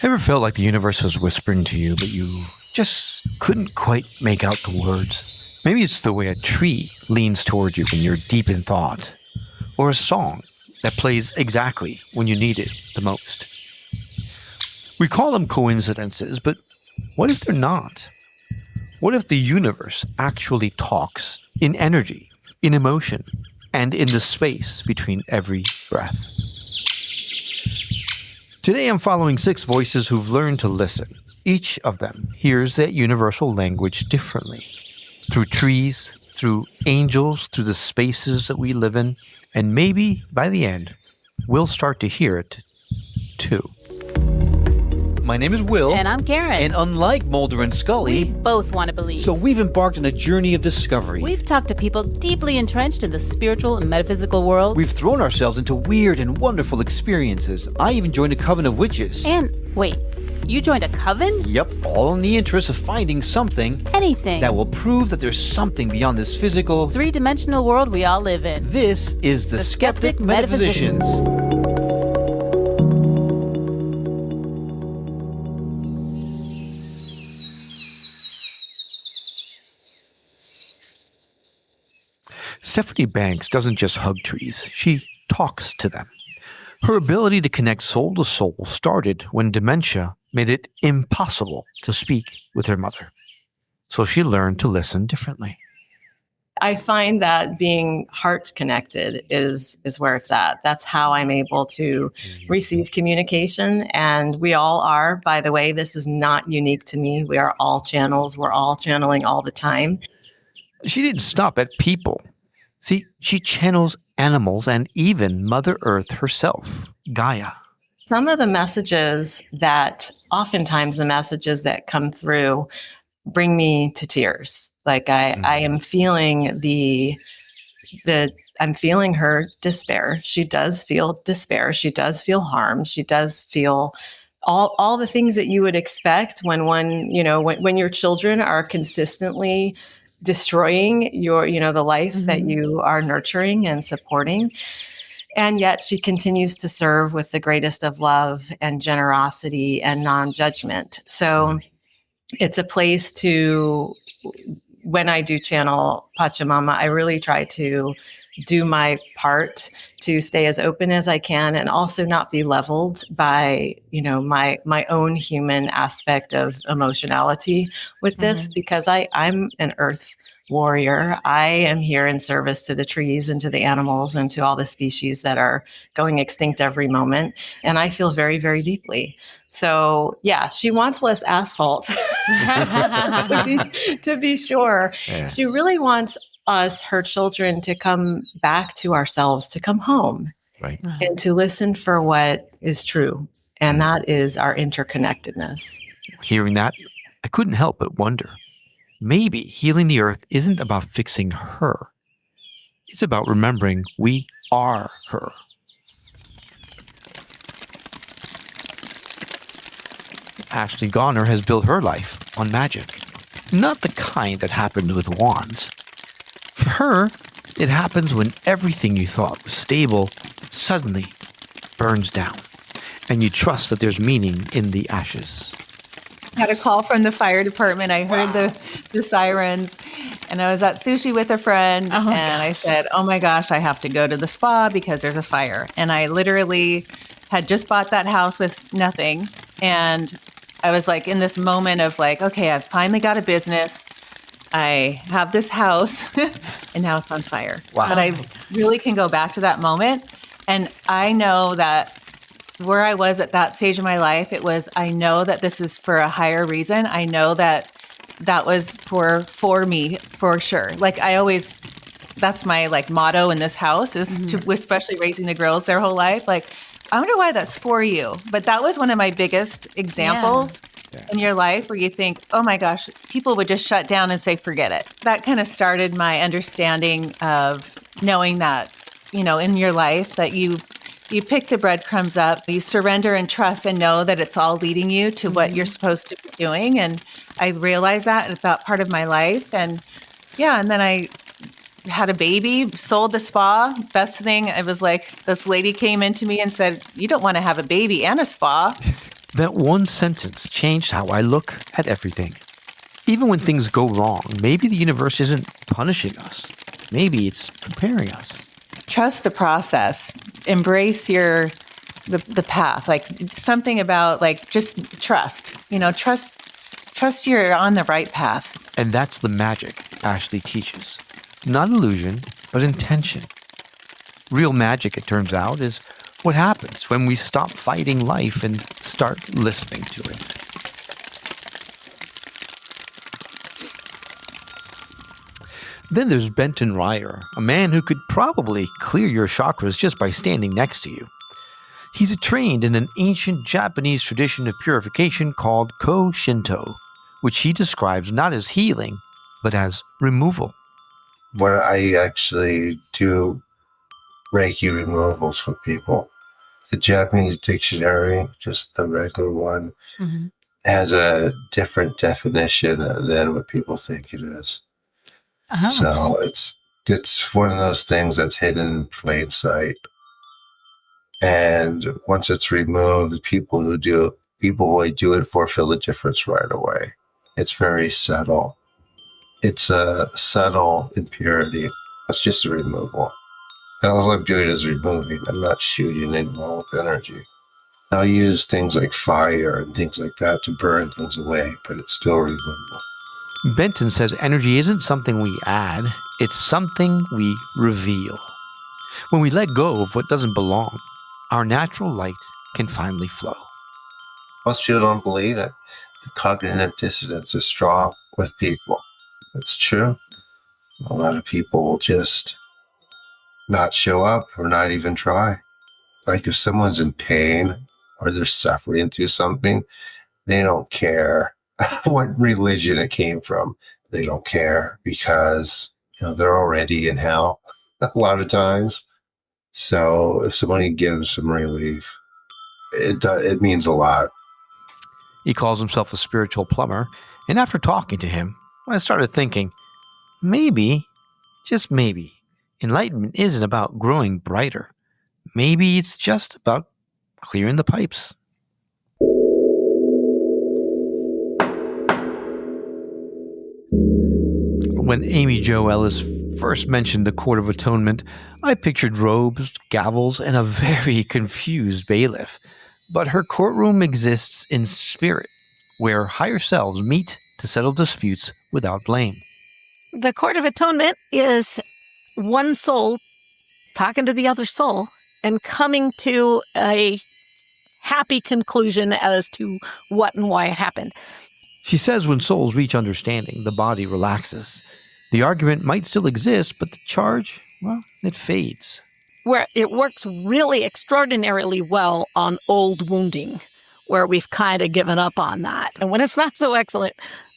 Ever felt like the universe was whispering to you, but you just couldn't quite make out the words? Maybe it's the way a tree leans toward you when you're deep in thought, or a song that plays exactly when you need it the most. We call them coincidences, but what if they're not? What if the universe actually talks in energy, in emotion, and in the space between every breath? Today I'm following 6 voices who've learned to listen. Each of them hears that universal language differently. Through trees, through angels, through the spaces that we live in, and maybe by the end, we'll start to hear it too. My name is Will. And I'm Karen. And unlike Mulder and Scully, we both want to believe. So we've embarked on a journey of discovery. We've talked to people deeply entrenched in the spiritual and metaphysical world. We've thrown ourselves into weird and wonderful experiences. I even joined a coven of witches. And wait, you joined a coven? Yep, all in the interest of finding something. Anything. That will prove that there's something beyond this physical, 3-dimensional world we all live in. This is the Skeptic Metaphysicians. Stephanie Banks doesn't just hug trees, she talks to them. Her ability to connect soul to soul started when dementia made it impossible to speak with her mother. So she learned to listen differently. I find that being heart connected is where it's at. That's how I'm able to receive communication. And we all are, by the way. This is not unique to me. We are all channels. We're all channeling all the time. She didn't stop at people. See, she channels animals and even Mother Earth herself, Gaia. Some of the messages oftentimes the messages that come through bring me to tears. Like I am feeling I'm feeling her despair. She does feel despair. She does feel harm. She does feel all the things that you would expect when your children are consistently destroying the life that you are nurturing and supporting. And yet she continues to serve with the greatest of love and generosity and non-judgment. So it's a place when I do channel Pachamama, I really try to do my part to stay as open as I can and also not be leveled by, my own human aspect of emotionality with this, because I'm an earth warrior. I am here in service to the trees and to the animals and to all the species that are going extinct every moment. And I feel very, very deeply. So yeah, she wants less asphalt to be sure. Yeah. She really wants us, her children, to come back to ourselves, to come home, right, and to listen for what is true. And that is our interconnectedness. Hearing that, I couldn't help but wonder, maybe healing the earth isn't about fixing her. It's about remembering we are her. Ashley Gonor has built her life on magic. Not the kind that happened with wands. For her, it happens when everything you thought was stable suddenly burns down, and you trust that there's meaning in the ashes. I had a call from the fire department. I heard the sirens, and I was at sushi with a friend, I said, oh my gosh, I have to go to the spa because there's a fire. And I literally had just bought that house with nothing, and I was like in this moment of like, okay, I've finally got a business. I have this house and now it's on fire. Wow. But I really can go back to that moment. And I know that where I was at that stage of my life, I know that this is for a higher reason. I know that was for me, for sure. Like that's my like motto in this house is to, especially raising the girls their whole life. Like, I wonder why that's for you. But that was one of my biggest examples in your life where you think, oh my gosh, people would just shut down and say, forget it. That kind of started my understanding of knowing that, in your life that you pick the breadcrumbs up, you surrender and trust and know that it's all leading you to what you're supposed to be doing. And I realized that at that part of my life. And then I had a baby, sold the spa. Best thing, it was like this lady came into me and said, you don't want to have a baby and a spa. That one sentence changed how I look at everything. Even when things go wrong, maybe the universe isn't punishing us. Maybe it's preparing us. Trust the process. Embrace the path. Like something about like just trust. Trust you're on the right path. And that's the magic Ashley teaches. Not illusion, but intention. Real magic, it turns out, is what happens when we stop fighting life and start listening to it. Then there's Benton Ryer, a man who could probably clear your chakras just by standing next to you. He's trained in an ancient Japanese tradition of purification called Ko-Shinto, which he describes not as healing, but as removal. When I actually do Reiki removals for people, the Japanese dictionary, just the regular one, has a different definition than what people think it is. Oh. So it's one of those things that's hidden in plain sight. And once it's removed, people who do it for feel the difference right away. It's very subtle. It's a subtle impurity. It's just a removal. And all I'm doing is removing. I'm not shooting anymore with energy. I'll use things like fire and things like that to burn things away, but it's still removal. Benton says energy isn't something we add, it's something we reveal. When we let go of what doesn't belong, our natural light can finally flow. Most people don't believe it. The cognitive dissonance is strong with people. It's true. A lot of people will just not show up or not even try. Like if someone's in pain or they're suffering through something, they don't care what religion it came from. They don't care because they're already in hell a lot of times. So if somebody gives some relief, it means a lot. He calls himself a spiritual plumber, and after talking to him, I started thinking, maybe, just maybe, enlightenment isn't about growing brighter. Maybe it's just about clearing the pipes. When Amy Jo Ellis first mentioned the Court of Atonement, I pictured robes, gavels, and a very confused bailiff. But her courtroom exists in spirit, where higher selves meet to settle disputes without blame. The Court of Atonement is one soul talking to the other soul and coming to a happy conclusion as to what and why it happened. She says when souls reach understanding, the body relaxes. The argument might still exist, but the charge, well, it fades. Where it works really extraordinarily well on old wounding, where we've kind of given up on that. And when it's not so excellent,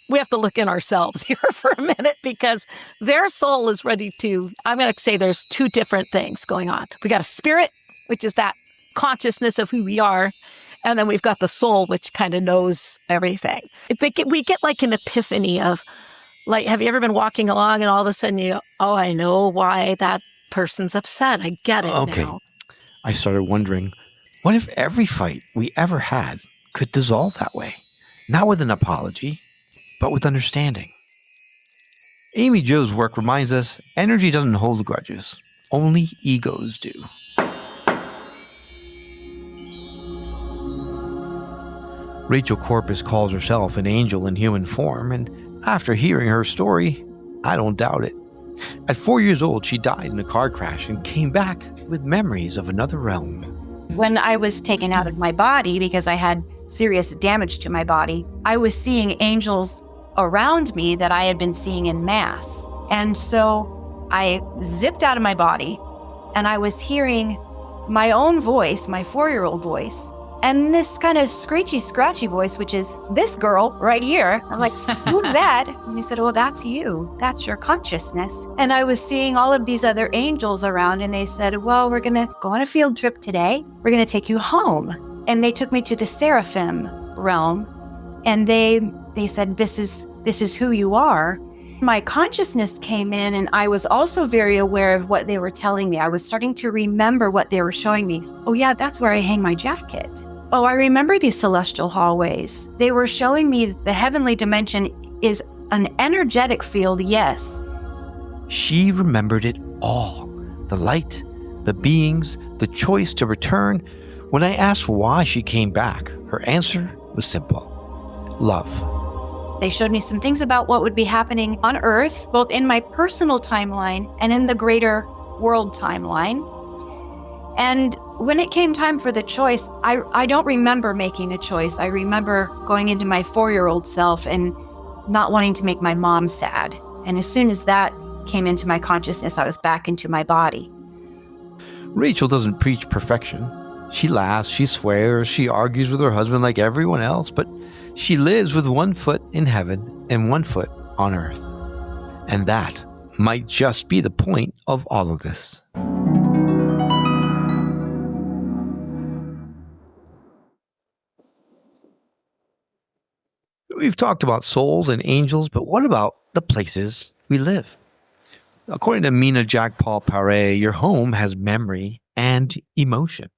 we have to look in ourselves here for a minute because their soul is ready to, I'm going to say there's two different things going on. We got a spirit, which is that consciousness of who we are. And then we've got the soul, which kind of knows everything. We get like an epiphany of, like, have you ever been walking along and all of a sudden you go, oh, I know why that person's upset. I get it now. I started wondering, what if every fight we ever had could dissolve that way? Not with an apology, but with understanding. Amy Jo's work reminds us energy doesn't hold grudges. Only egos do. Rachel Corpus calls herself an angel in human form, and after hearing her story, I don't doubt it. At 4 years old, she died in a car crash and came back with memories of another realm. When I was taken out of my body because I had serious damage to my body, I was seeing angels around me that I had been seeing in mass. And so I zipped out of my body and I was hearing my own voice, my 4-year-old voice, and this kind of screechy, scratchy voice, which is this girl right here. I'm like, who's that? And they said, well, that's you. That's your consciousness. And I was seeing all of these other angels around, and they said, well, we're going to go on a field trip today. We're going to take you home. And they took me to the seraphim realm, and they said, this is who you are. My consciousness came in, and I was also very aware of what they were telling me. I was starting to remember what they were showing me. Oh, yeah, that's where I hang my jacket. Oh, I remember these celestial hallways. They were showing me the heavenly dimension is an energetic field, yes. She remembered it all. The light, the beings, the choice to return. When I asked why she came back, her answer was simple. Love. They showed me some things about what would be happening on Earth, both in my personal timeline and in the greater world timeline. And when it came time for the choice, I don't remember making a choice. I remember going into my 4-year-old self and not wanting to make my mom sad. And as soon as that came into my consciousness, I was back into my body. Rachel doesn't preach perfection. She laughs, she swears, she argues with her husband like everyone else, but she lives with one foot in heaven and one foot on earth. And that might just be the point of all of this. We've talked about souls and angels, but what about the places we live? According to Meena Jagpal-Paré, your home has memory and emotion.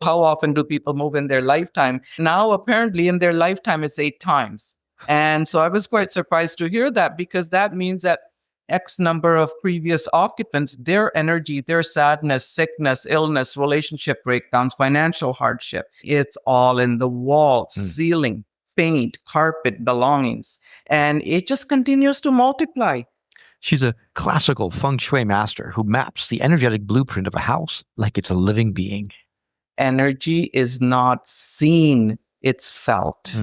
How often do people move in their lifetime? Now, apparently, in their lifetime, it's 8 times. And so I was quite surprised to hear that, because that means that X number of previous occupants, their energy, their sadness, sickness, illness, relationship breakdowns, financial hardship, it's all in the walls, ceiling, paint, carpet, belongings. And it just continues to multiply. She's a classical feng shui master who maps the energetic blueprint of a house like it's a living being. Energy is not seen, it's felt.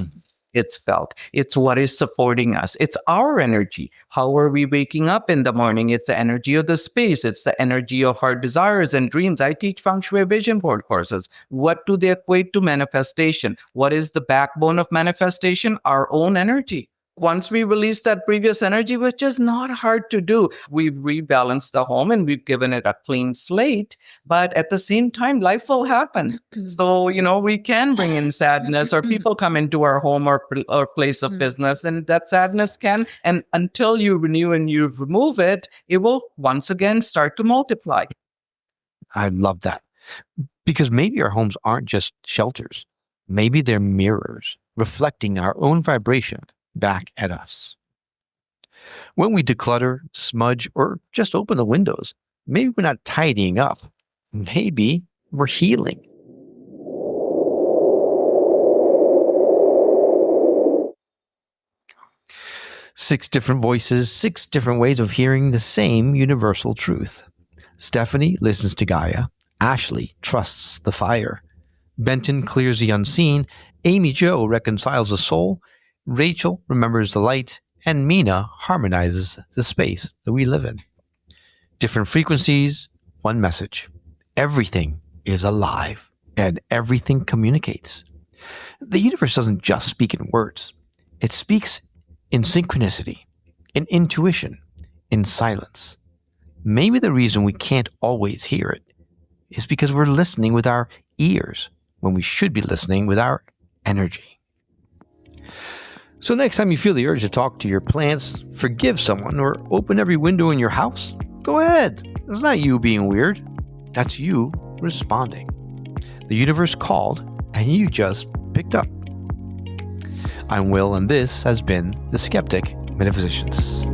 It's felt. It's what is supporting us. It's our energy. How are we waking up in the morning? It's the energy of the space. It's the energy of our desires and dreams. I teach feng shui vision board courses. What do they equate to manifestation? What is the backbone of manifestation? Our own energy. Once we release that previous energy, which is not hard to do, we've rebalanced the home and we've given it a clean slate. But at the same time, life will happen. So, we can bring in sadness, or people come into our home or place of business, and that sadness can, and until you renew and you remove it, it will once again start to multiply. I love that. Because maybe our homes aren't just shelters. Maybe they're mirrors reflecting our own vibration back at us. When we declutter, smudge, or just open the windows, maybe we're not tidying up. Maybe we're healing. Six different voices, 6 different ways of hearing the same universal truth. Stephanie listens to Gaia. Ashley trusts the fire. Benton clears the unseen. Amy Jo reconciles the soul. Rachel remembers the light, and Meena harmonizes the space that we live in. Different frequencies, one message. Everything is alive, and everything communicates. The universe doesn't just speak in words. It speaks in synchronicity, in intuition, in silence. Maybe the reason we can't always hear it is because we're listening with our ears when we should be listening with our energy. So next time you feel the urge to talk to your plants, forgive someone, or open every window in your house, go ahead. It's not you being weird. That's you responding. The universe called, and you just picked up. I'm Will, and this has been The Skeptic Metaphysicians.